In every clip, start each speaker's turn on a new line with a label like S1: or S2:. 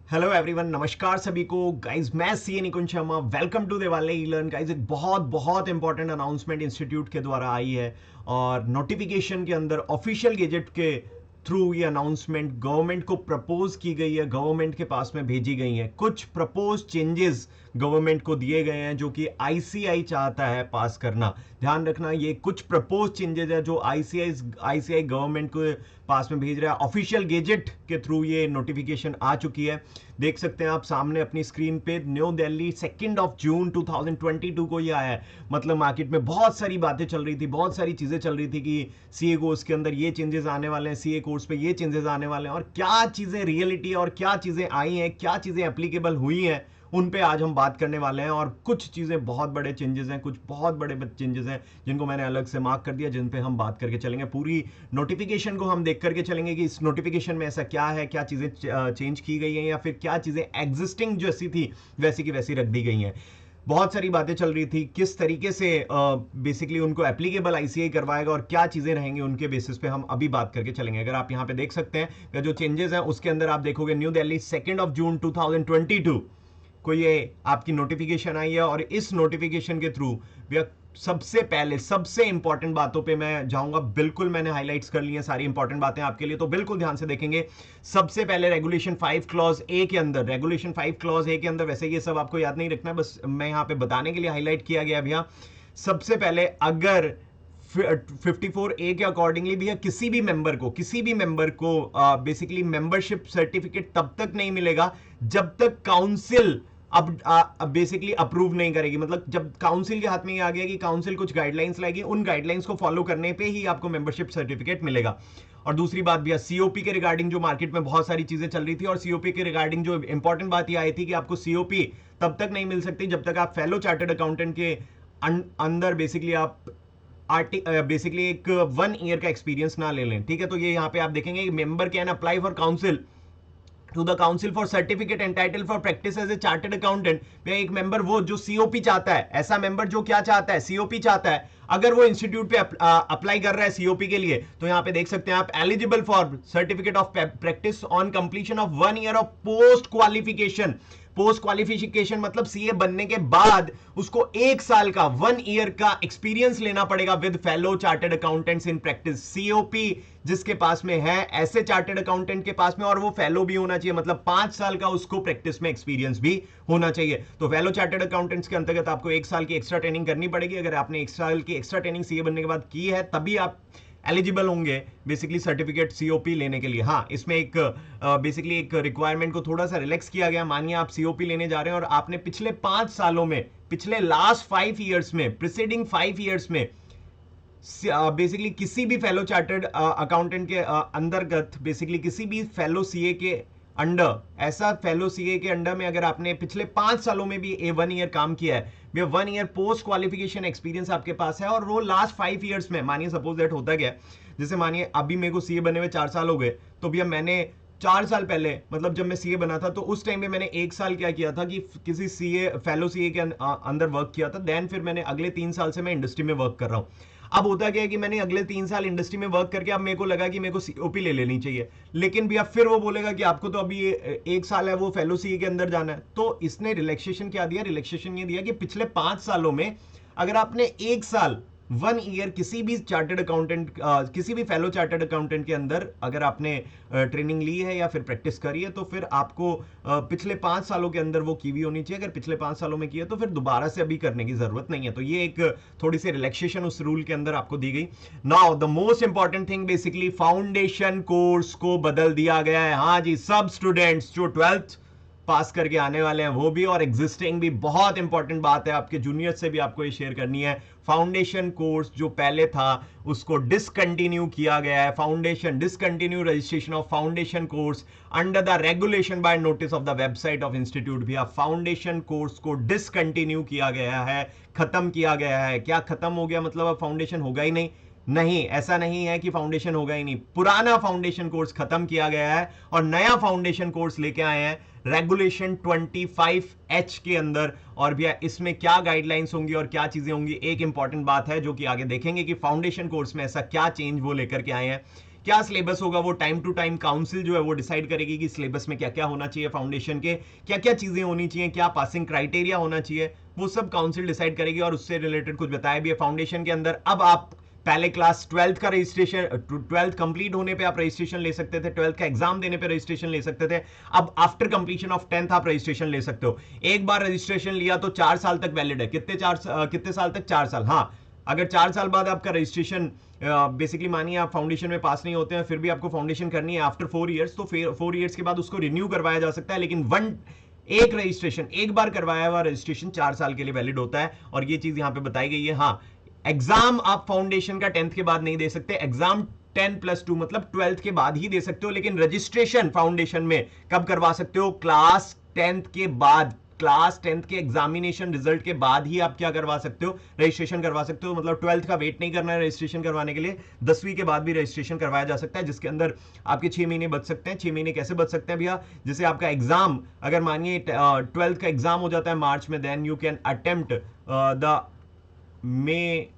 S1: Hello everyone, नमस्कार सभी को। गाइज मैं CA Nikunj Sharma, welcome to देवाले ई लर्न। गाइज एक बहुत बहुत इंपॉर्टेंट अनाउंसमेंट इंस्टीट्यूट के द्वारा आई है और नोटिफिकेशन के अंदर ऑफिशियल गेजेट के थ्रू ये अनाउंसमेंट गवर्नमेंट को प्रपोज की गई है, गवर्नमेंट के पास में भेजी गई है। कुछ प्रपोज चेंजेस गवर्नमेंट को दिए गए हैं जो कि आईसीआई चाहता है पास करना। ध्यान रखना, ये कुछ प्रपोज चेंजेस है जो आईसीआई गवर्नमेंट को पास में भेज रहा है। ऑफिशियल गेजेट के थ्रू ये नोटिफिकेशन आ चुकी है। देख सकते हैं आप सामने अपनी स्क्रीन पे, न्यू दिल्ली 2 जून 2022 को ये आया है। मतलब मार्केट में बहुत सारी बातें चल रही थी, बहुत सारी चीजें चल रही थी कि सीए कोर्स के अंदर ये चेंजेस आने वाले हैं, सीए कोर्स पे ये चेंजेस आने वाले हैं, और क्या चीजें रियलिटी और क्या चीजें आई हैं, क्या चीजें एप्लीकेबल हुई हैं, उन पे आज हम बात करने वाले हैं। और कुछ चीजें बहुत बड़े चेंजेस हैं, कुछ बहुत बड़े चेंजेस हैं जिनको मैंने अलग से मार्क कर दिया, जिन पे हम बात करके चलेंगे। पूरी नोटिफिकेशन को हम देख करके चलेंगे कि इस नोटिफिकेशन में ऐसा क्या है, क्या चीजें चेंज की गई हैं या फिर क्या चीजें एग्जिस्टिंग जैसी थी वैसी की वैसी रख दी गई हैं। बहुत सारी बातें चल रही थी किस तरीके से बेसिकली उनको एप्लीकेबल आईसीआई करवाएगा और क्या चीजें रहेंगी, उनके बेसिस पे हम अभी बात करके चलेंगे। अगर आप यहाँ पे देख सकते हैं जो चेंजेस हैं उसके अंदर आप देखोगे न्यू दिल्ली 2 जून 2022 को ये आपकी नोटिफिकेशन आई है। और इस नोटिफिकेशन के थ्रू सबसे पहले सबसे इंपॉर्टेंट बातों पे मैं जाऊंगा। बिल्कुल मैंने हाईलाइट्स कर ली हैं सारी इंपॉर्टेंट बातें आपके लिए, तो बिल्कुल ध्यान से देखेंगे। सबसे पहले रेगुलेशन 5 क्लॉज ए के अंदर, रेगुलेशन 5 क्लॉज ए के अंदर, वैसे ये सब आपको याद नहीं रखना है, बस मैं यहां पे बताने के लिए हाईलाइट किया गया भैया। सबसे पहले अगर 54A के अकॉर्डिंगली भी किसी भी मेंबर को बेसिकली मेंबरशिप सर्टिफिकेट तब तक नहीं मिलेगा जब तक काउंसिल अब बेसिकली अप्रूव नहीं करेगी। मतलब जब काउंसिल के हाथ में ये आ गया कि काउंसिल कुछ गाइडलाइंस लाएगी, उन गाइडलाइंस को फॉलो करने पे ही आपको मेंबरशिप सर्टिफिकेट मिलेगा। और दूसरी बात भी सीओपी के रिगार्डिंग जो मार्केट में बहुत सारी चीजें चल रही थी, और सीओपी के रिगार्डिंग जो इंपॉर्टेंट बात ये आई थी कि आपको सीओपी तब तक नहीं मिल सकती जब तक आप फेलो चार्टर्ड अकाउंटेंट के अंदर बेसिकली आप बेसिकली एक 1 ईयर का एक्सपीरियंस ना ले लें। ठीक है, तो ये यहाँ पे आप देखेंगे member can apply for council to the council for certificate entitle for practice as a chartered accountant. एक मेंबर वो जो सीओपी चाहता है, ऐसा मेंबर जो क्या चाहता है, सीओपी चाहता है, अगर वो इंस्टीट्यूट पे अप्लाई कर रहा है सीओपी के लिए, तो यहां पे देख सकते हैं आप eligible for certificate of practice on completion of 1 year of post qualification. Post qualification मतलब सीए बनने के बाद उसको 1 साल का 1 ईयर का एक्सपीरियंस लेना पड़ेगा with fellow chartered accountants in practice. COP जिसके पास में है, ऐसे चार्टर्ड अकाउंटेंट के पास में, और वो फेलो भी होना चाहिए, मतलब 5 साल का उसको प्रैक्टिस में एक्सपीरियंस भी होना चाहिए। तो फेलो चार्टर्ड अकाउंटेंट्स के अंतर्गत आपको 1 साल की एक्स्ट्रा ट्रेनिंग करनी पड़ेगी। अगर आपने 1 साल की एक्स्ट्रा ट्रेनिंग सीए बनने के बाद की है, तभी आप एलिजिबल होंगे बेसिकली सर्टिफिकेट सीओपी लेने के लिए। हाँ, इसमें एक बेसिकली एक रिक्वायरमेंट को थोड़ा सा रिलैक्स किया गया। मानिए आप सीओपी लेने जा रहे हैं और आपने पिछले 5 सालों में, पिछले लास्ट 5 ईयर्स में, प्रिसीडिंग 5 ईयर्स में बेसिकली किसी भी फेलो चार्टर्ड अकाउंटेंट के अंतर्गत, बेसिकली किसी भी फेलो सीए के अंडर, ऐसा फेलो सीए के अंडर में अगर आपने पिछले 5 सालों में भी 1 ईयर काम किया है, 1 ईयर पोस्ट क्वालिफिकेशन एक्सपीरियंस आपके पास है, और वो लास्ट 5 ईयर्स में, मानिए सपोज दैट होता गया, जैसे मानिए अभी मेरे को सीए बने हुए 4 साल हो गए, तो भैया मैंने 4 साल पहले, मतलब जब मैं सीए बना था, तो उस टाइम पे मैंने 1 साल क्या किया था कि किसी सीए फेलो सीए के अंदर वर्क किया था। देन फिर मैंने अगले 3 साल से मैं इंडस्ट्री में वर्क कर रहा हूँ। अब होता क्या है कि मैंने अगले 3 साल इंडस्ट्री में वर्क करके अब मेरे को लगा कि मेरे को सीओपी ले लेनी चाहिए, लेकिन भैया फिर वो बोलेगा कि आपको तो अभी 1 साल है वो फेलो सीए के अंदर जाना है। तो इसने रिलैक्सेशन क्या दिया, रिलैक्सेशन ये दिया कि पिछले 5 सालों में अगर आपने 1 साल 1 ईयर किसी भी चार्टर्ड अकाउंटेंट, किसी भी फेलो चार्टर्ड अकाउंटेंट के अंदर अगर आपने ट्रेनिंग ली है या फिर प्रैक्टिस करी है, तो फिर आपको पिछले 5 सालों के अंदर वो की हुई होनी चाहिए। अगर पिछले 5 सालों में की है तो फिर दोबारा से अभी करने की जरूरत नहीं है। तो ये एक थोड़ी सी रिलैक्सेशन उस रूल के अंदर आपको दी गई। Now the most important thing, basically foundation course को बदल दिया गया है। हाँ जी, सब स्टूडेंट्स जो 12th पास करके आने वाले हैं वो भी, और एग्जिस्टिंग भी, बहुत इंपॉर्टेंट बात है, आपके जूनियर से भी आपको ये शेयर करनी है। फाउंडेशन कोर्स जो पहले था उसको डिसकंटिन्यू किया गया है। Foundation discontinue registration of foundation course under the regulation bye notice of the website of institute भी। फाउंडेशन कोर्स को डिसकंटिन्यू किया गया है, खत्म किया गया है। क्या खत्म हो गया, मतलब अब फाउंडेशन होगा ही नहीं? नहीं, ऐसा नहीं है कि फाउंडेशन होगा ही नहीं। पुराना फाउंडेशन कोर्स खत्म किया गया है और नया फाउंडेशन कोर्स लेके आए हैं रेगुलेशन 25H के अंदर। और भैया इसमें क्या गाइडलाइंस होंगी और क्या चीजें होंगी, एक इंपॉर्टेंट बात है जो कि आगे देखेंगे कि फाउंडेशन कोर्स में ऐसा क्या चेंज वो लेकर के आए हैं। क्या सिलेबस होगा वो टाइम टू टाइम काउंसिल जो है वो डिसाइड करेगी कि सिलेबस में क्या क्या होना चाहिए, फाउंडेशन के क्या क्या चीजें होनी चाहिए, क्या पासिंग क्राइटेरिया होना चाहिए, वो सब काउंसिल डिसाइड करेगी और उससे रिलेटेड कुछ बताया भी है फाउंडेशन के अंदर। अब आप पहले क्लास 12th का रजिस्ट्रेशन, 12th कंप्लीट होने पे आप रजिस्ट्रेशन ले सकते थे, 12th का एग्जाम देने पे रजिस्ट्रेशन ले सकते थे। अब आफ्टर कंप्लीशन ऑफ 10th आप रजिस्ट्रेशन ले सकते हो। एक बार रजिस्ट्रेशन लिया तो 4 साल तक वैलिड है। कितने साल तक? 4 साल। हाँ, अगर 4 साल बाद आपका रजिस्ट्रेशन बेसिकली मानिए आप फाउंडेशन में पास नहीं होते हैं, फिर भी आपको फाउंडेशन करनी है आफ्टर 4 ईयर्स, तो फिर 4 ईयर्स के बाद उसको रिन्यू करवाया जा सकता है। लेकिन एक रजिस्ट्रेशन, एक बार करवाया हुआ रजिस्ट्रेशन 4 साल के लिए वैलिड होता है, और ये चीज यहां पे बताई गई है। हाँ, एग्जाम आप फाउंडेशन का 10th के बाद नहीं दे सकते, एग्जाम 10+2 मतलब 12th के बाद ही दे सकते हो, लेकिन रजिस्ट्रेशन फाउंडेशन में कब करवा सकते हो? क्लास 10th के बाद, क्लास 10th के एग्जामिनेशन रिजल्ट के बाद ही आप क्या करवा सकते हो? रजिस्ट्रेशन करवा सकते हो। मतलब 12th का वेट नहीं करना है रजिस्ट्रेशन करवाने के लिए, 10वीं के बाद भी रजिस्ट्रेशन करवाया जा सकता है, जिसके अंदर आपके 6 महीने बच सकते हैं। 6 महीने कैसे बच सकते हैं भैया? जैसे आपका एग्जाम, अगर मानिए 12th का एग्जाम हो जाता है मार्च में, then you can attempt the May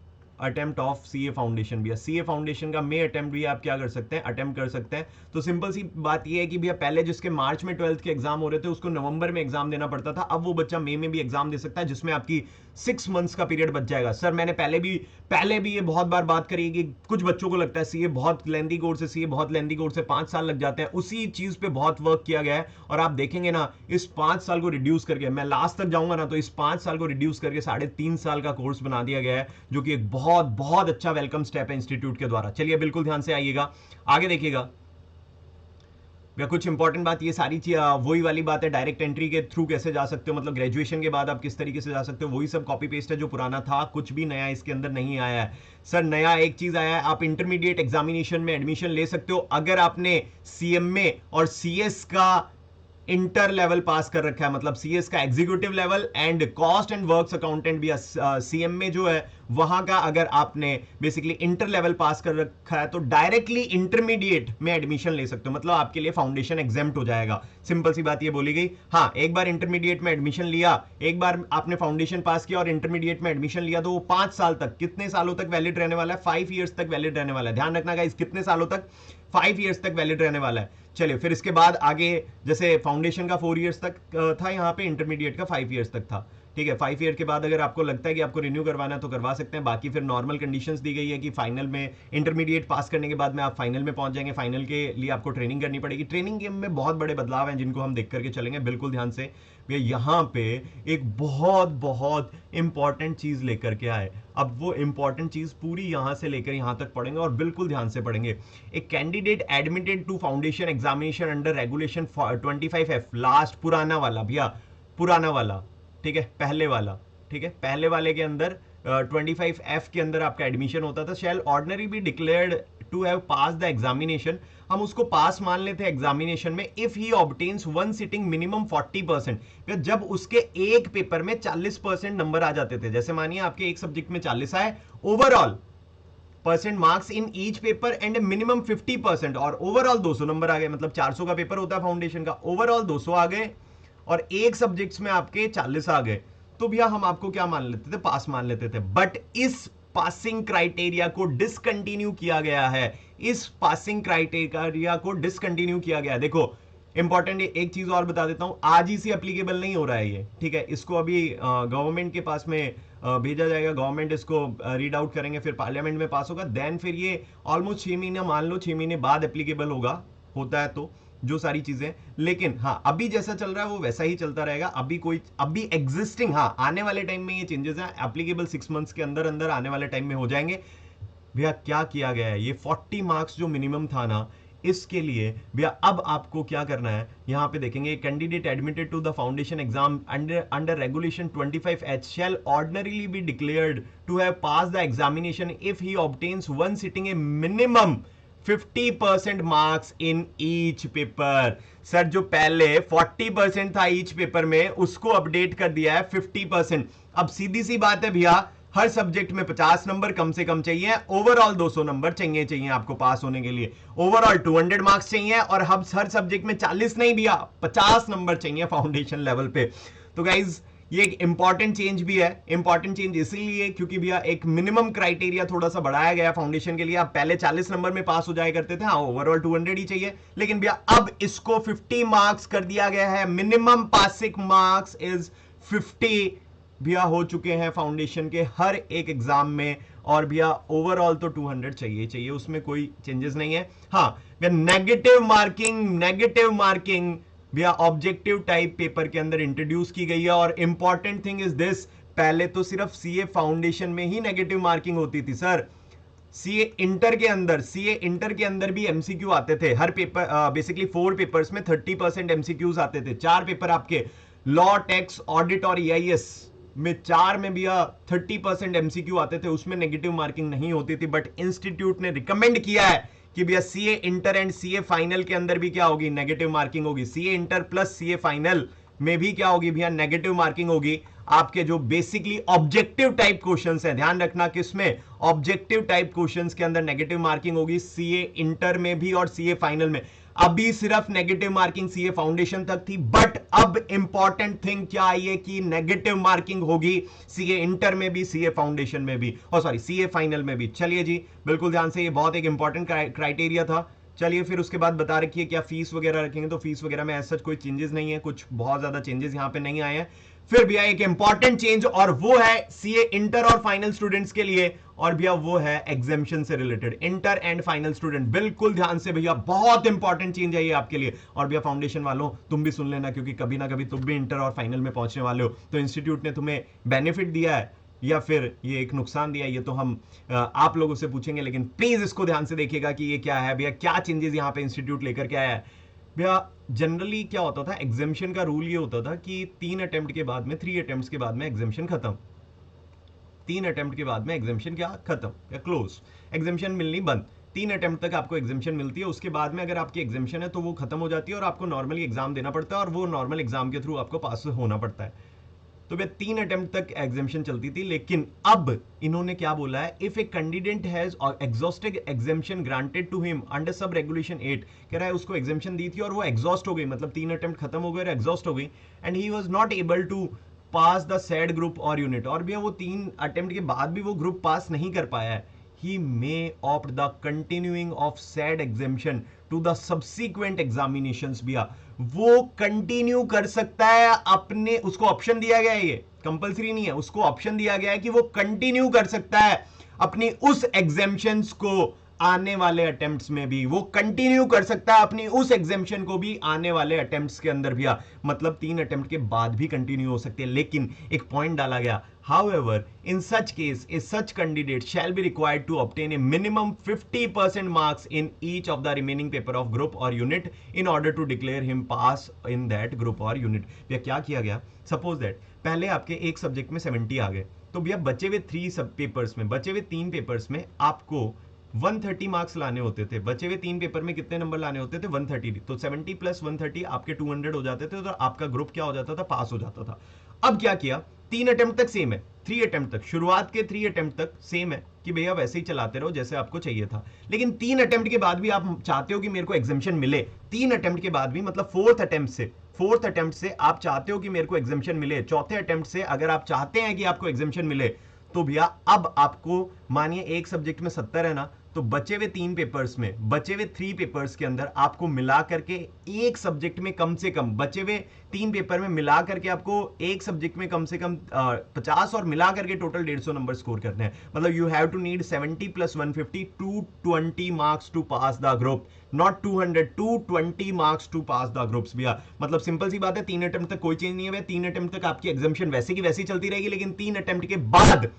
S1: attempt of CA foundation. भैया सीए फाउंडेशन का मे अटेम्प्ट भी आप क्या कर सकते हैं? अटेम्प्ट कर सकते हैं। तो सिंपल सी बात ये है कि भैया पहले जिसके मार्च में 12th के एग्जाम हो रहे थे उसको नवंबर में एग्जाम देना पड़ता था, अब वो बच्चा मई में भी एग्जाम दे सकता है, जिसमें आपकी 6 मंथ्स का पीरियड बच जाएगा। सर मैंने पहले भी ये बहुत बार बात करी है कि कुछ बच्चों को लगता है सीए बहुत लेंदी कोर्स है, सीए बहुत लेंदी कोर्स है, 5 साल लग जाते हैं। उसी चीज पे बहुत वर्क किया गया है, और आप देखेंगे ना इस 5 साल को रिड्यूस करके, मैं लास्ट तक जाऊंगा ना, तो इस 5 साल को रिड्यूस करके 3.5 साल का कोर्स बना दिया गया है, जो कि एक बहुत बहुत अच्छा वेलकम स्टेप है इंस्टीट्यूट के द्वारा। चलिए बिल्कुल ध्यान से आइएगा, आगे देखिएगा। कुछ इंपॉर्टेंट बात, ये सारी चीज वही वाली बात है, डायरेक्ट एंट्री के थ्रू कैसे जा सकते हो, मतलब ग्रेजुएशन के बाद आप किस तरीके से जा सकते हो, वही सब कॉपी पेस्ट है जो पुराना था, कुछ भी नया इसके अंदर नहीं आया है। सर नया एक चीज आया है, आप इंटरमीडिएट एग्जामिनेशन में एडमिशन ले सकते हो अगर आपने सीएमए और सीएस का इंटर लेवल पास कर रखा है, मतलब सीएस का executive level and cost and works accountant भी सीएम में जो है वहां का अगर आपने बेसिकली इंटर लेवल पास कर रखा है तो डायरेक्टली इंटरमीडिएट में एडमिशन ले सकते हो, मतलब आपके लिए फाउंडेशन एग्जेम्प्ट हो जाएगा। सिंपल सी बात ये बोली गई। हाँ, एक बार इंटरमीडिएट में एडमिशन लिया, एक बार आपने फाउंडेशन पास किया और इंटरमीडिएट में एडमिशन लिया, तो वो 5 साल तक, कितने सालों तक वैलिड रहने वाला है? 5 ईयर्स तक वैलिड रहने वाला है। ध्यान रखना गाइस, कितने सालों तक? 5 ईयर्स तक वैलिड रहने वाला है। चलिए फिर इसके बाद आगे, जैसे फाउंडेशन का 4 ईयर्स तक था, यहाँ पे इंटरमीडिएट का 5 ईयर्स तक था। ठीक है, 5 ईयर के बाद अगर आपको लगता है कि आपको रिन्यू करवाना है तो करवा सकते हैं। बाकी फिर नॉर्मल कंडीशंस दी गई है कि फाइनल में, इंटरमीडिएट पास करने के बाद में आप फाइनल में पहुंच जाएंगे, फाइनल के लिए आपको ट्रेनिंग करनी पड़ेगी। ट्रेनिंग में बहुत बड़े बदलाव हैं जिनको हम देख करके चलेंगे, बिल्कुल ध्यान से। यहाँ पे एक बहुत बहुत इंपॉर्टेंट चीज लेकर के आए। अब वो इंपॉर्टेंट चीज पूरी यहां से लेकर यहां तक पढ़ेंगे और बिल्कुल ध्यान से पढ़ेंगे। एक candidate admitted to foundation examination under regulation 25F, last पुराना वाला भैया, पुराना वाला, ठीक है, पहले वाला, ठीक है, पहले वाले के अंदर 25F के अंदर आपका एडमिशन होता था। Shall ordinary be declared to have pass the examination, हम उसको पास मान लेते हैं एग्जामिनेशन में, if he obtains one sitting minimum 40%, जब उसके एक पेपर में 40% नंबर आ जाते थे। जैसे मानिए आपके एक सब्जेक्ट में 40 आए, overall percent marks in each paper and minimum 50%, और ओवरऑल 200 नंबर आ गए, मतलब 400 का पेपर होता है फाउंडेशन का, ओवरऑल 200 आ गए और एक सब्जेक्ट्स में आपके 40 आ गए, तो भैया हम आपको क्या मान लेते थे? पास मान लेते थे। बट इस पासिंग क्राइटेरिया को डिसकंटिन्यू किया गया है, इस पासिंग क्राइटेरिया को डिसकंटिन्यू किया गया है। देखो इंपॉर्टेंट एक चीज और बता देता हूं, आज ही से एप्लीकेबल नहीं हो रहा है ये, ठीक है, इसको अभी गवर्नमेंट के पास में भेजा जाएगा, गवर्नमेंट इसको रीड आउट करेंगे, फिर पार्लियामेंट में पास होगा, देन फिर ये ऑलमोस्ट 6 महीने, मान लो 6 महीने बाद एप्लीकेबल होगा, होता है तो जो सारी चीजें। लेकिन हाँ, अभी जैसा चल रहा है वो वैसा ही चलता रहेगा। अभी एग्जिस्टिंग, हाँ, आने वाले टाइम में ये चेंजेस हैं, एप्लीकेबल 6 मंथ्स के अंदर अंदर आने वाले टाइम में हो जाएंगे। भैया क्या किया गया है, ये 40 मार्क्स जो मिनिमम था ना, इसके लिए भैया अब आपको क्या करना है, यहां पे देखेंगे, candidate admitted to the foundation exam under regulation 25H shall ordinarily be declared to have pass the examination if he obtains one sitting a minimum 50% marks in each paper. Sir जो पहले 40% था ईच पेपर में, उसको update कर दिया है 50%। अब सीधी सी बात है भैया, हर सब्जेक्ट में 50 नंबर कम से कम चाहिए, ओवरऑल 200 नंबर चाहिए आपको पास होने के लिए, ओवरऑल 200 मार्क्स चाहिए, और हर सब्जेक्ट में 40 नहीं भैया 50 नंबर चाहिए फाउंडेशन लेवल पे। तो गाइज ये एक इंपॉर्टेंट चेंज भी है। इंपॉर्टेंट चेंज इसीलिए क्योंकि भैया एक मिनिमम क्राइटेरिया थोड़ा सा बढ़ाया गया फाउंडेशन के लिए। आप पहले 40 नंबर में पास हो जाया करते थे, हाँ ओवरऑल 200 ही चाहिए, लेकिन भैया अब इसको 50 मार्क्स कर दिया गया है। मिनिमम पासिंग मार्क्स इज 50 भैया हो चुके हैं फाउंडेशन के हर एक एग्जाम में। और भैया ओवरऑल तो 200 चाहिए चाहिए, उसमें कोई चेंजेस नहीं है। हाँ भैया नेगेटिव मार्किंग भैया ऑब्जेक्टिव टाइप पेपर के अंदर इंट्रोड्यूस की गई है। और इंपॉर्टेंट थिंग इज दिस, पहले तो सिर्फ सीए फाउंडेशन में ही नेगेटिव मार्किंग होती थी सर। सीए इंटर के अंदर भी एमसीक्यू आते थे हर पेपर, बेसिकली 4 पेपर्स में 30% एमसीक्यूज आते थे। 4 पेपर आपके लॉ, टैक्स, ऑडिट और ईआईएस में 4 में भी 30% एमसीक्यू आते थे, उसमें नेगेटिव मार्किंग नहीं होती थी। बट इंस्टीट्यूट ने रिकमेंड किया है कि भैया CA inter and CA final के अंदर भी क्या होगी, नेगेटिव मार्किंग होगी। CA inter plus CA final में भी क्या होगी भैया, नेगेटिव मार्किंग होगी। आपके जो बेसिकली ऑब्जेक्टिव टाइप क्वेश्चंस हैं, ध्यान रखना किसमें, ऑब्जेक्टिव टाइप क्वेश्चंस के अंदर नेगेटिव मार्किंग होगी, सीए इंटर में भी और सीए फाइनल में। अभी सिर्फ नेगेटिव मार्किंग सीए फाउंडेशन तक थी, बट अब इंपॉर्टेंट थिंग क्या आई है कि नेगेटिव मार्किंग होगी सीए इंटर में भी, सीए फाउंडेशन में भी, और सॉरी सीए फाइनल में भी। चलिए जी बिल्कुल ध्यान से, ये बहुत एक इंपॉर्टेंट क्राइटेरिया था। चलिए फिर उसके बाद बता रखिए क्या फीस वगैरह रखेंगे, तो फीस वगैरह में ऐसा कोई चेंजेस नहीं है, कुछ बहुत ज्यादा चेंजेस यहां पे नहीं आए हैं। फिर भैया एक इंपॉर्टेंट चेंज, और वो है सीए इंटर और फाइनल स्टूडेंट्स के लिए, और भैया वो है एग्जामिशन से related. Inter and final student बिल्कुल ध्यान से भैया, बहुत इंपॉर्टेंट चेंज है ये आपके लिए। और भैया फाउंडेशन वालों तुम भी सुन लेना, क्योंकि कभी ना कभी तुम भी इंटर और फाइनल में पहुंचने वाले हो, तो इंस्टीट्यूट ने तुम्हें बेनिफिट दिया है या फिर ये एक नुकसान दिया, ये तो हम आप लोगों से पूछेंगे। लेकिन प्लीज इसको ध्यान से देखिएगा कि ये क्या है भैया, क्या चेंजेस यहां पे इंस्टीट्यूट लेकर के आया है। भैया जनरली क्या होता था, एग्जामिशन का रूल ये होता था कि 3 अटेम्प्ट के बाद में, 3 अटेम्प्ट के बाद में एग्जामिशन खत्म। 3 अटेम्प्ट के बाद में एग्जामिशन क्या खत्म या क्लोज, एग्जामिशन मिलनी बंद। 3 अटेम्प्ट तक आपको एग्जामिशन मिलती है, उसके बाद में अगर आपकी एग्जामिशन है तो वो खत्म हो जाती है और आपको नॉर्मली एग्जाम देना पड़ता है, और वो नॉर्मल एग्जाम के थ्रू आपको पास होना पड़ता है। तो भैया 3 अटेम्प्ट तक एग्जामिशन चलती थी, लेकिन अब इन्होंने क्या बोला है, if a candidate has exhausted examination granted to him under sub regulation 8, कह रहा है उसको एग्जामिशन दी थी और वो एग्जॉस्ट हो गई, मतलब 3 अटेम्प्ट खत्म हो गए और एग्जॉस्ट हो गई, and he was not able to pass the said group और यूनिट, और भैया वो 3 अटेम्प्ट के बाद भी वो ग्रुप पास नहीं कर पाया है, he may opt the continuing of said exemption to the subsequent examinations। भैया वो कंटिन्यू कर सकता है अपने, उसको ऑप्शन दिया गया है, ये कंपलसरी नहीं है, उसको ऑप्शन दिया गया है कि वो कंटिन्यू कर सकता है अपनी उस एग्जेम्पशंस को आने वाले अटेम्प्ट्स में भी, वो कंटिन्यू कर सकता है अपनी उस एग्जेम्पशन को भी आने वाले अटेम्प्ट्स के अंदर भी। मतलब 3 अटेम्प्ट के बाद भी कंटिन्यू हो सकते हैं, लेकिन एक पॉइंट डाला गया, however in such case a such candidate shall be required to obtain a minimum 50% marks in each of the remaining paper of group or unit in order to declare him pass in that group or unit। भैया क्या किया गया, suppose that पहले आपके एक subject में 70 आ गए, तो भैया बचे हुए 3 सब पेपर्स में, बचे हुए 3 पेपर्स में आपको 130 मार्क्स लाने होते थे। बचे हुए 3 पेपर में कितने नंबर लाने होते थे, 130, तो 70 प्लस 130 आपके 200 हो जाते थे, तो आपका ग्रुप क्या हो जाता था, पास हो जाता था। अब क्या किया, 3 अटेम्प्ट तक सेम है, 3 अटेम्प्ट तक, शुरुआत के 3 अटेम्प्ट तक सेम है कि भैया वैसे ही चलाते रहो जैसे आपको चाहिए था, लेकिन 3 अटेम्प्ट के बाद भी आप चाहते हो कि मेरे को एग्जामिशन मिले, 3 अटेम्प्ट के बाद भी, मतलब फोर्थ अटेम्प्ट से आप चाहते हो कि मेरे को एग्जामिशन मिले, चौथे अटेम्प्ट से अगर आप चाहते हैं कि आपको एग्जामिशन मिले, तो भैया अब आपको मानिए एक सब्जेक्ट में 70 है ना, तो बचे हुए 3 पेपर्स में, बचे हुए 3 पेपर्स के अंदर आपको मिला करके एक सब्जेक्ट में कम से कम, बचे हुए 3 पेपर में मिला करके आपको एक सब्जेक्ट में कम से कम 50 और मिला करके टोटल 150 नंबर स्कोर करने हैं। मतलब you have to need 70 plus 150 220 marks to pass the group, not 200, 220 marks to pass the groups. भैया मतलब सिंपल सी बात है, 3 अटेम्प्ट तक कोई चेंज नहीं है, 3 अटेम्प्ट तक आपकी एग्जामिशन वैसे की वैसी चलती रहेगी, लेकिन 3 अटेम्प्ट के बाद,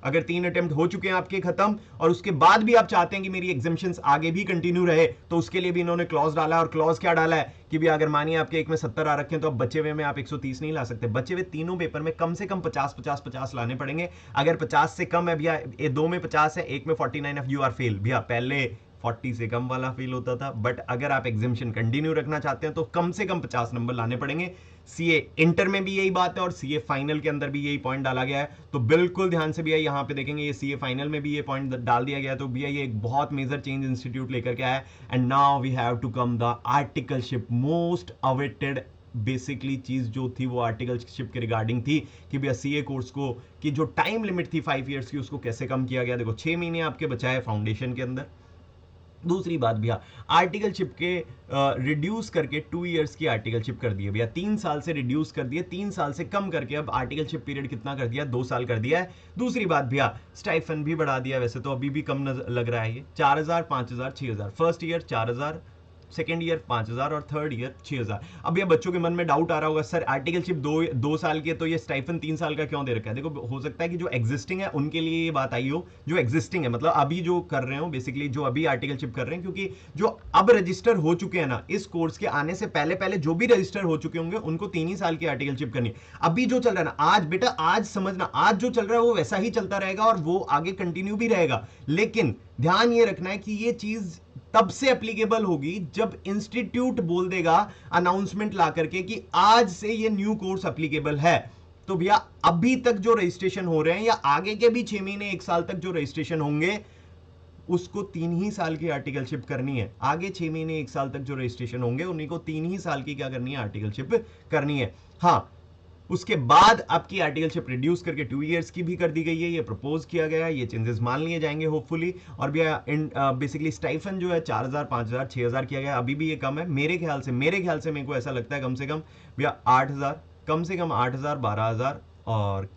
S1: अगर 3 अटेम्प्ट हो चुके हैं आपके खत्म और उसके बाद भी आप चाहते हैं कि मेरी एग्जामिशंस आगे भी कंटिन्यू रहे, तो उसके लिए भी इन्होंने क्लॉज डाला है। और क्लॉज क्या डाला है कि भी अगर मानिए आपके एक में 70 आ रखे हैं, तो अब बचे हुए में आप 130 नहीं ला सकते, बचे हुए तीनों पेपर में कम से कम 50 लाने पड़ेंगे। अगर 50 से कम है भैया, 2 में 50 है, एक में 49 है, यू आर फेल। भैया पहले 40 से कम वाला फेल होता था, बट अगर आप एग्जामिशन कंटिन्यू रखना चाहते हैं तो कम से कम 50 नंबर लाने पड़ेंगे। सीए इंटर में भी यही बात है और सीए फाइनल के अंदर भी यही पॉइंट डाला गया है, तो बिल्कुल ध्यान से भैया यहाँ पे देखेंगे, ये सीए फाइनल में भी ये पॉइंट डाल दिया गया है। तो भैया ये एक बहुत मेजर चेंज इंस्टीट्यूट लेकर के आया है। And now we have to come the articleship, most awaited basically चीज जो थी वो आर्टिकलशिप के रिगार्डिंग थी कि भैया सीए कोर्स को कि जो टाइम लिमिट थी 5 ईयर्स की उसको कैसे कम किया गया। देखो 6 महीने आपके बचाए फाउंडेशन के अंदर। दूसरी बात भैया आर्टिकलशिप के रिड्यूस करके 2 इयर्स की आर्टिकलशिप कर दिए भैया, 3 साल से रिड्यूस कर दिए, 3 साल से कम करके अब आर्टिकलशिप पीरियड कितना कर दिया, 2 साल कर दिया है। दूसरी बात भैया स्टाइफन भी बढ़ा दिया, वैसे तो अभी भी कम लग रहा है ये 4000 5000 6000, फर्स्ट ईयर 4000, सेकेंड ईयर 5000 और थर्ड ईयर 6000। अब ये बच्चों के मन में डाउट आ रहा होगा सर आर्टिकलशिप दो साल की है तो ये स्टाइफन 3 साल का क्यों दे रखा है। देखो हो सकता है कि जो एग्जिस्टिंग है उनके लिए ये बात आई हो, जो एग्जिस्टिंग है मतलब अभी जो कर रहे हो बेसिकली जो अभी आर्टिकलशिप कर रहे हैं, क्योंकि जो अब रजिस्टर हो चुके हैं ना इस कोर्स के आने से पहले पहले जो भी रजिस्टर हो चुके होंगे उनको 3 ही साल की आर्टिकलशिप करनी है। अभी जो चल रहा है ना आज बेटा आज समझना, आज जो चल रहा है वो वैसा ही चलता रहेगा और वो आगे कंटिन्यू भी रहेगा, लेकिन ध्यान ये रखना है कि ये चीज तब से एप्लीकेबल होगी जब इंस्टीट्यूट बोल देगा अनाउंसमेंट ला करके कि आज से ये न्यू कोर्स एप्लीकेबल है। तो भैया अभी तक जो रजिस्ट्रेशन हो रहे हैं या आगे के भी 6 महीने 1 साल तक जो रजिस्ट्रेशन होंगे उसको 3 ही साल की आर्टिकलशिप करनी है। आगे 6 महीने 1 साल तक जो रजिस्ट्रेशन होंगे उन्हीं को 3 ही साल की क्या करनी है, आर्टिकलशिप करनी है। हाँ उसके बाद आपकी आर्टिकलशिप रिड्यूस करके 2 इयर्स की भी कर दी गई है, ये प्रपोज किया गया है, ये चेंजेस मान लिए जाएंगे होपफुली। और भैया बेसिकली स्टाइफन जो है 4000 5000 6000 किया गया, अभी भी ये कम है मेरे ख्याल से मेरे को ऐसा लगता है कम से कम भैया 8000, कम से कम 8000 12000 और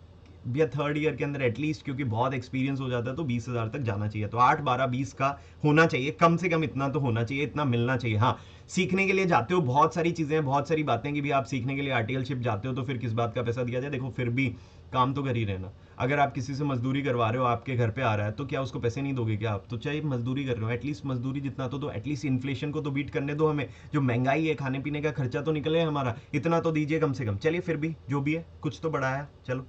S1: भैया थर्ड ईयर के अंदर एटलीस्ट क्योंकि बहुत एक्सपीरियंस हो जाता है तो 20000 तक जाना चाहिए। तो 8 12 20 का होना चाहिए, कम से कम इतना तो होना चाहिए, इतना मिलना चाहिए। हाँ सीखने के लिए जाते हो बहुत सारी चीजें बहुत सारी बातें कि भी आप सीखने के लिए आर्टिकलशिप जाते हो तो फिर किस बात का पैसा दिया जाए। देखो फिर भी काम तो कर ही रहना। अगर आप किसी से मजदूरी करवा रहे हो आपके घर पे आ रहा है तो क्या उसको पैसे नहीं दोगे क्या आप? तो चाहे मजदूरी कर रहे हो एटलीस्ट मजदूरी जितना तो दो, एटलीस्ट इन्फ्लेशन को तो बीट करने दो हमें। जो महंगाई है खाने पीने का खर्चा तो निकले हमारा, इतना तो दीजिए कम से कम। चलिए फिर भी जो भी है कुछ तो बढ़ाया चलो।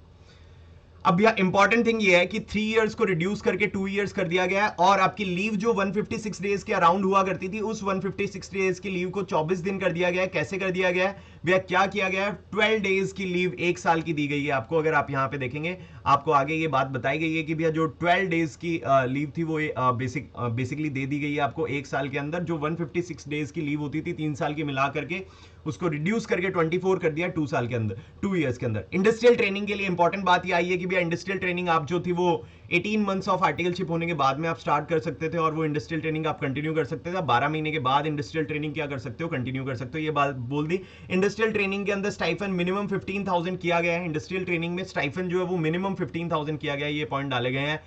S1: अब भैया इंपॉर्टेंट थिंग ये है कि 3 इयर्स को रिड्यूस करके 2 इयर्स कर दिया गया है और आपकी लीव जो 156 डेज के अराउंड हुआ करती थी उस 156 डेज की लीव को 24 दिन कर दिया गया है। कैसे कर दिया गया है भैया, क्या किया गया है, 12 डेज की लीव 1 साल की दी गई है आपको। अगर आप यहां पे देखेंगे आपको आगे ये बात बताई गई है कि भैया जो 12 डेज की लीव थी वो बेसिकली दे दी गई है आपको 1 साल के अंदर। जो 156 डेज की लीव होती थी 3 साल की मिला करके उसको रिड्यूस करके 24 कर दिया 2 साल के अंदर, 2 इयर्स के अंदर। इंडस्ट्रियल ट्रेनिंग के लिए इंपॉर्टेंट बात ये आई है कि भैया इंडस्ट्रियल ट्रेनिंग आप जो थी वो 18 मंथ्स ऑफ आर्टिकलशिप होने के बाद में आप स्टार्ट कर सकते थे और वो इंडस्ट्रियल ट्रेनिंग आप कंटिन्यू कर सकते थे। 12 महीने के बाद इंडस्ट्रियल ट्रेनिंग क्या कर सकते हो, कंटिन्यू कर सकते हो। ये बात बोल दी। इंडस्ट्रियल ट्रेनिंग के अंदर स्टाइफन मिनिमम 15,000 किया गया है। इंडस्ट्रियल ट्रेनिंग में स्टाइफन जो है वो मिनिमम 15,000 किया गया है, ये पॉइंट डाले गए हैं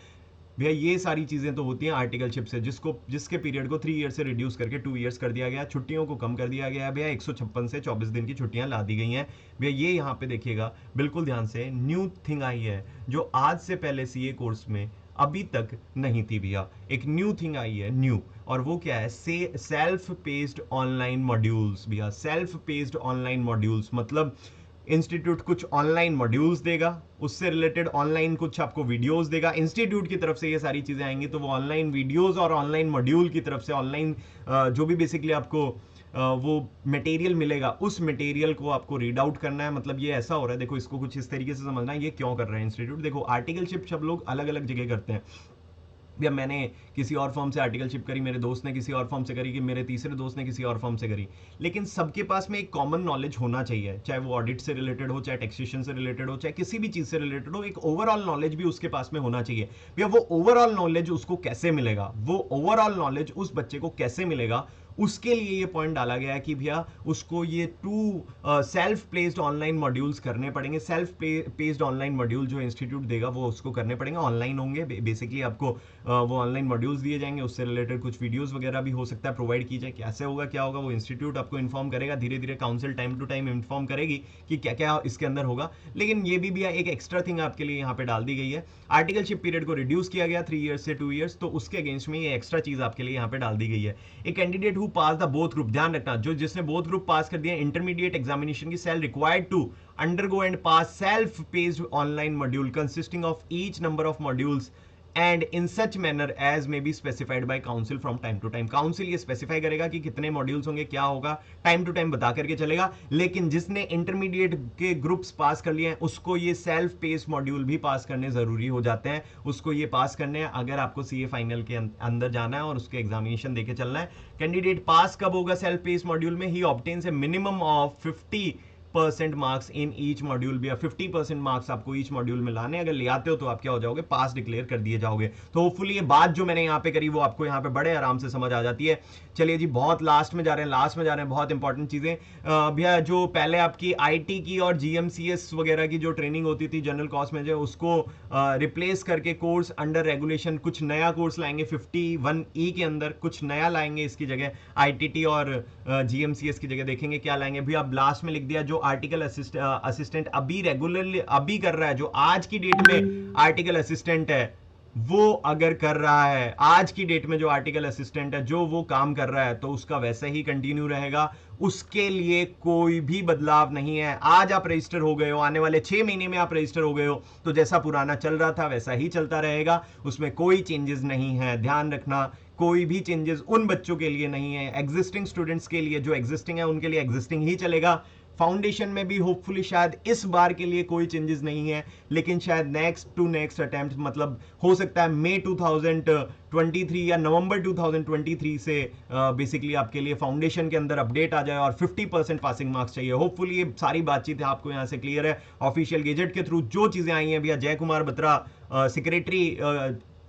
S1: भैया। ये सारी चीजें तो होती हैं आर्टिकलशिप से जिसके पीरियड को 3 ईयर से रिड्यूस करके 2 इयर्स कर दिया गया। छुट्टियों को कम कर दिया गया भैया, 156 से 24 दिन की छुट्टियां ला दी गई हैं भैया। ये यहाँ पे देखिएगा बिल्कुल ध्यान से, न्यू थिंग आई है जो आज से पहले सीए कोर्स में अभी तक नहीं थी भैया। एक न्यू थिंग आई है, न्यू, और वो क्या है, सेल्फ पेस्ड ऑनलाइन मॉड्यूल्स भैया। सेल्फ पेस्ड ऑनलाइन मॉड्यूल्स मतलब इंस्टीट्यूट कुछ ऑनलाइन मॉड्यूल्स देगा, उससे रिलेटेड ऑनलाइन कुछ आपको वीडियोस देगा। इंस्टीट्यूट की तरफ से ये सारी चीजें आएंगी तो वो ऑनलाइन वीडियोस और ऑनलाइन मॉड्यूल की तरफ से ऑनलाइन जो भी बेसिकली आपको वो मटेरियल मिलेगा उस मटेरियल को आपको रीड आउट करना है। मतलब ये ऐसा हो रहा है, देखो इसको कुछ इस तरीके से समझना है ये क्यों कर रहा है इंस्टीट्यूट। देखो आर्टिकलशिप सब लोग अलग अलग जगह करते हैं भैया। मैंने किसी और फॉर्म से आर्टिकलशिप करी, मेरे दोस्त ने किसी और फॉर्म से करी, कि मेरे तीसरे दोस्त ने किसी और फॉर्म से करी, लेकिन सबके पास में एक कॉमन नॉलेज होना चाहिए, चाहे वो ऑडिट से रिलेटेड हो, चाहे टैक्सेशन से रिलेटेड हो, चाहे किसी भी चीज से रिलेटेड हो। एक ओवरऑल नॉलेज भी उसके पास में होना चाहिए भैया। वो ओवरऑल नॉलेज उसको कैसे मिलेगा, वो ओवरऑल नॉलेज उस बच्चे को कैसे मिलेगा, उसके लिए ये पॉइंट डाला गया है कि भैया उसको ये 2 सेल्फ प्लेस्ड ऑनलाइन मॉड्यूल्स करने पड़ेंगे। सेल्फ पेस्ड ऑनलाइन मॉड्यूल जो इंस्टीट्यूट देगा वो उसको करने पड़ेंगे, ऑनलाइन होंगे बेसिकली। आपको वो ऑनलाइन मॉड्यूल्स दिए जाएंगे, उससे रिलेटेड कुछ वीडियोस वगैरह भी हो सकता है प्रोवाइड की जाए। कैसे होगा क्या होगा वो इंस्टीट्यूट आपको इन्फॉर्म करेगा, धीरे धीरे council time to time inform करेगी कि क्या क्या इसके अंदर होगा। लेकिन ये भी एक एक्स्ट्रा थिंग आपके लिए यहाँ पे डाल दी गई है। आर्टिकलशिप पीरियड को रिड्यूस किया गया 3 इयर्स से 2 इयर्स, तो उसके अगेंस्ट में ये एक्स्ट्रा चीज आपके लिए यहाँ पे डाल दी गई है। एक candidate who pass the both group, ध्यान रखना जो जिसने बोथ ग्रुप पास कर दिया इंटरमीडिएट एग्जामिनेशन की, shall required to undergo and pass self-paced online module consisting of each number of modules and in such manner as may be specified by council from time to time। Council ये specify करेगा कि कितने modules होंगे, क्या होगा, time to time बता करके चलेगा। लेकिन जिसने इंटरमीडिएट के ग्रुप्स पास कर लिए हैं उसको ये सेल्फ पेस मॉड्यूल भी पास करने जरूरी हो जाते हैं, उसको ये पास करने हैं अगर आपको सीए फाइनल के अंदर जाना है और उसके एग्जामिनेशन देके चलना है। कैंडिडेट पास कब होगा सेल्फ पेस मॉड्यूल में, he obtains a minimum of 50 50% marks in each module भी, 50% मार्क्स आपको ईच मॉड्यूल में लाने, अगर ले आते हो तो आप क्या हो जाओगे, पास डिक्लेयर कर दिए जाओगे। तो होपफुली ये बात जो मैंने यहाँ पे करी वो आपको यहाँ पे बड़े आराम से समझ आ जाती है। चलिए जी, बहुत लास्ट में जा रहे हैं, बहुत इंपॉर्टेंट चीजें भैया। जो पहले आपकी आईटी की और जीएमसीएस वगैरह की जो ट्रेनिंग होती थी जनरल कॉस्ट में, जो उसको रिप्लेस करके कोर्स अंडर रेगुलेशन कुछ नया कोर्स लाएंगे 51E के अंदर, कुछ नया लाएंगे इसकी जगह, आईटीटी और जीएमसीएस की जगह देखेंगे क्या लाएंगे। भैया अब लास्ट में लिख दिया, जो आर्टिकल असिस्टेंट अभी रेगुलरली अभी कर रहा है, जो आज की डेट में आर्टिकल असिस्टेंट है, वो अगर कर रहा है आज की डेट में, जो आर्टिकल असिस्टेंट है जो वो काम कर रहा है, तो उसका वैसे ही कंटिन्यू रहेगा, उसके लिए कोई भी बदलाव नहीं है। आज आप रजिस्टर हो गए हो, आने वाले 6 महीने में आप रजिस्टर हो गए हो, तो जैसा पुराना चल रहा था वैसा ही चलता रहेगा, उसमें कोई चेंजेस नहीं है। ध्यान रखना, कोई भी चेंजेस उन बच्चों के लिए नहीं है, एग्जिस्टिंग स्टूडेंट्स के लिए, जो एग्जिस्टिंग है उनके लिए एग्जिस्टिंग ही चलेगा। फाउंडेशन में भी होपफुली शायद इस बार के लिए कोई चेंजेस नहीं है, लेकिन शायद नेक्स्ट अटेम्प्ट, मतलब हो सकता है मई 2023 या नवंबर 2023 से बेसिकली आपके लिए फाउंडेशन के अंदर अपडेट आ जाए और 50% पासिंग मार्क्स चाहिए। होपफुली ये सारी बातचीत है आपको यहाँ से क्लियर है। ऑफिशियल गेजेट के थ्रू जो चीजें आई हैं भैया, जय कुमार बत्रा सेक्रेटरी,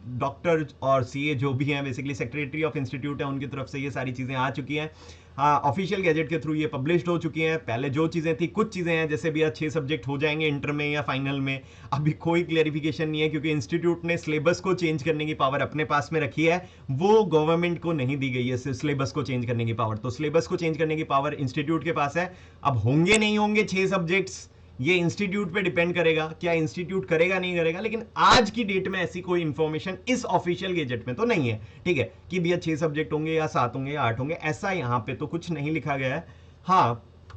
S1: डॉक्टर और सीए जो भी हैं, बेसिकली सेक्रेटरी ऑफ इंस्टीट्यूट है, उनकी तरफ से ये सारी चीजें आ चुकी हैं। ऑफिशियल गैजेट के थ्रू ये पब्लिश्ड हो चुकी हैं। पहले जो चीजें थी, कुछ चीजें हैं जैसे भी 6 सब्जेक्ट हो जाएंगे इंटर में या फाइनल में, अभी कोई क्लेरिफिकेशन नहीं है, क्योंकि इंस्टीट्यूट ने सिलेबस को चेंज करने की पावर अपने पास में रखी है, वो गवर्नमेंट को नहीं दी गई है सिलेबस को चेंज करने की पावर। तो सिलेबस को चेंज करने की पावर इंस्टीट्यूट के पास है। अब होंगे नहीं होंगे 6 सब्जेक्ट्स, ये इंस्टीट्यूट पे डिपेंड करेगा, क्या इंस्टीट्यूट करेगा नहीं करेगा, लेकिन आज की डेट में ऐसी कोई इंफॉर्मेशन इस ऑफिशियल गेजेट में तो नहीं है, ठीक है, कि भैया 6 सब्जेक्ट होंगे या 7 होंगे या 8 होंगे, ऐसा यहां पे तो कुछ नहीं लिखा गया है। हाँ,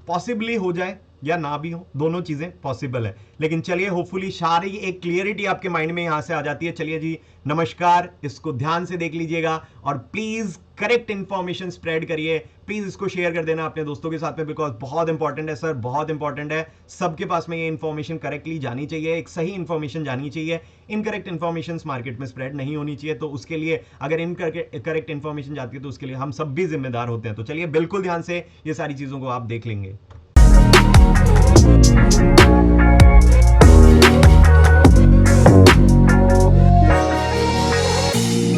S1: पॉसिबली हो जाए या ना भी हो, दोनों चीजें पॉसिबल है। लेकिन चलिए, होपफुली सारी एक क्लियरिटी आपके माइंड में यहां से आ जाती है। चलिए जी, नमस्कार, इसको ध्यान से देख लीजिएगा और प्लीज करेक्ट इंफॉर्मेशन स्प्रेड करिए, प्लीज इसको शेयर कर देना अपने दोस्तों के साथ में, बिकॉज बहुत इंपॉर्टेंट है सर, बहुत इंपॉर्टेंट है। सबके पास में ये इंफॉर्मेशन करेक्टली जानी चाहिए, एक सही इंफॉर्मेशन जानी चाहिए। इनकरेक्ट इंफॉर्मेशन मार्केट में स्प्रेड नहीं होनी चाहिए, तो उसके लिए अगर इनकरेक्ट इंफॉर्मेशन जाती है तो उसके लिए हम सब भी जिम्मेदार होते हैं। तो चलिए, बिल्कुल ध्यान से ये सारी चीजों को आप देख लेंगे।